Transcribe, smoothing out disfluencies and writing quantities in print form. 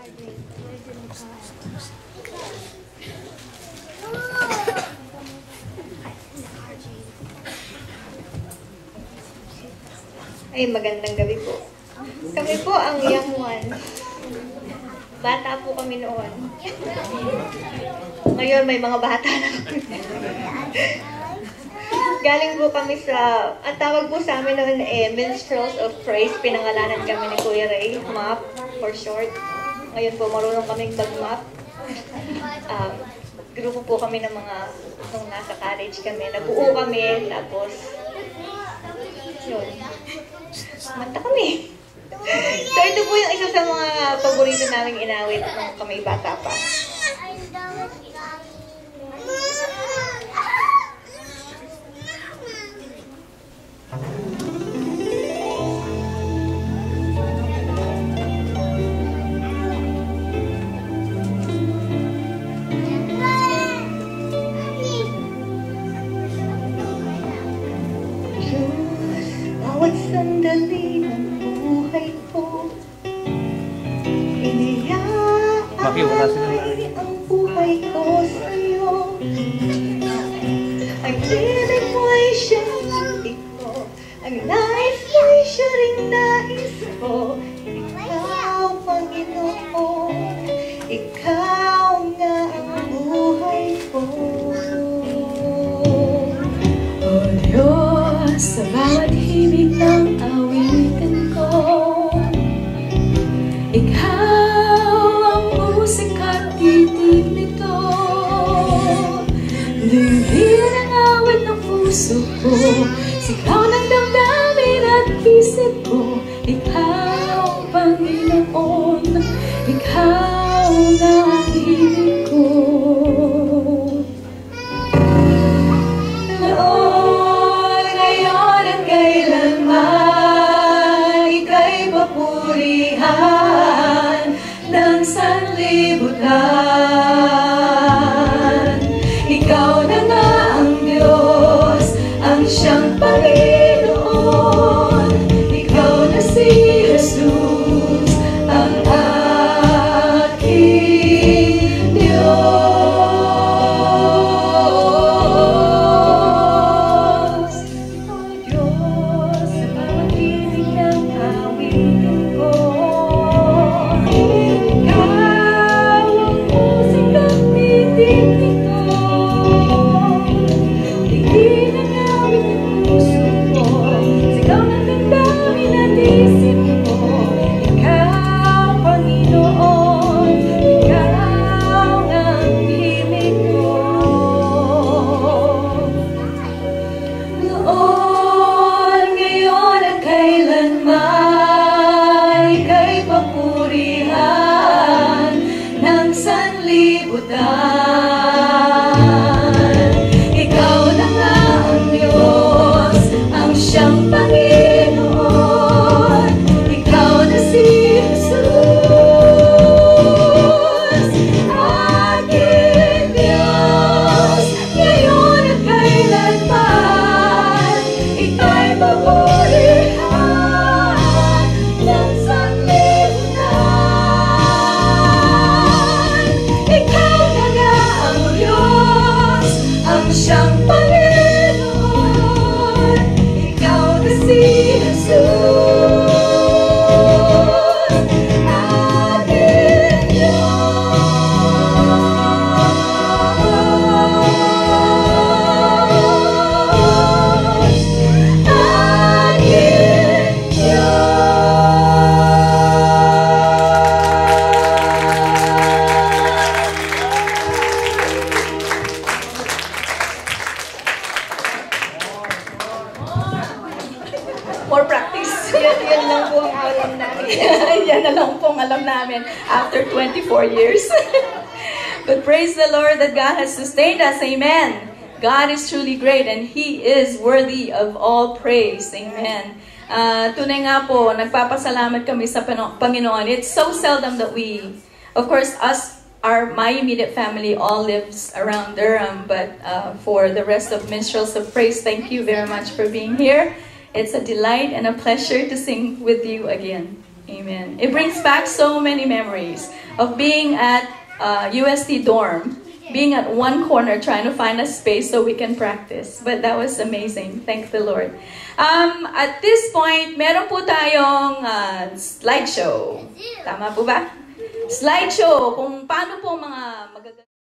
Ay, magandang gabi po. Kami po ang young one. Bata po kami noon. Ngayon, may mga bata na kami. Galing po kami sa, ang tawag po sa amin noon Minstrels of Praise. Pinangalanan kami ni Kuya Ray, MAP for short. Ngayon po, marunong kaming mag-MAP. Grupo po kami ng mga, nung nasa college kami, nabuo kami, tapos, yun. Manta kami. So, ito po yung isa sa mga paborito naming inawit nung kami bata pa. Bawat sandali ng buhay ko, iniaalay ang buhay ko sa'yo. Ang tinig mo ay siyang iko, ang nais mo ay siya rin nais ko. Ikaw, Panginoon, ikaw nga ang buhay ko. O Diyos, sa bawat himig ng awitin ko, ikaw ang musika't titig nito. Dinggin ang awit ng puso ko, sigaw ng damdamin at isip ko. Ikaw, Panginoon, ikaw nga ang himig ko. Noon, ngayon at kailanman, ika'y papurihan ng sanlibutan. Ikaw na nga ang Diyos, ang siyang Panginoon. Ikaw na si Jesus, ang aking Diyos. O Diyos, sa bawat tinig ng awitin ko, ikaw ang musikang titig nito. Tingin ang awit ng puso ko, sigaw ng damdamin at isip ko. Ikaw, Panginoon, ikaw ang himig ko. Noon, ngayon at kailanman, ika'y papurihan ng sanlibutan. Ikaw na nga ang Diyos, ang siyang Panginoon. Ikaw na si Jesus, aking Diyos. Ngayon at kailanman, ika'y papurihan ng sanlibutan. Ikaw na nga ang Diyos, ang siyang Panginoon. Ikaw na si Jesus, aking Diyos, aking More practice. Yun lang po ang alam namin. Yan na lang pong alam namin after 24 years. But praise the Lord that God has sustained us. Amen. God is truly great and He is worthy of all praise. Amen. Tunay nga po, nagpapasalamat kami sa Panginoon. It's so seldom that we, of course, my immediate family all lives around Durham, but for the rest of Minstrels of Praise, thank you very much for being here. It's a delight and a pleasure to sing with you again. Amen. It brings back so many memories of being at UST dorm, being at one corner trying to find a space so we can practice. But that was amazing. Thank the Lord. At this point, meron po tayong slideshow. Tama po ba? Slideshow kung paano po mga magaganda.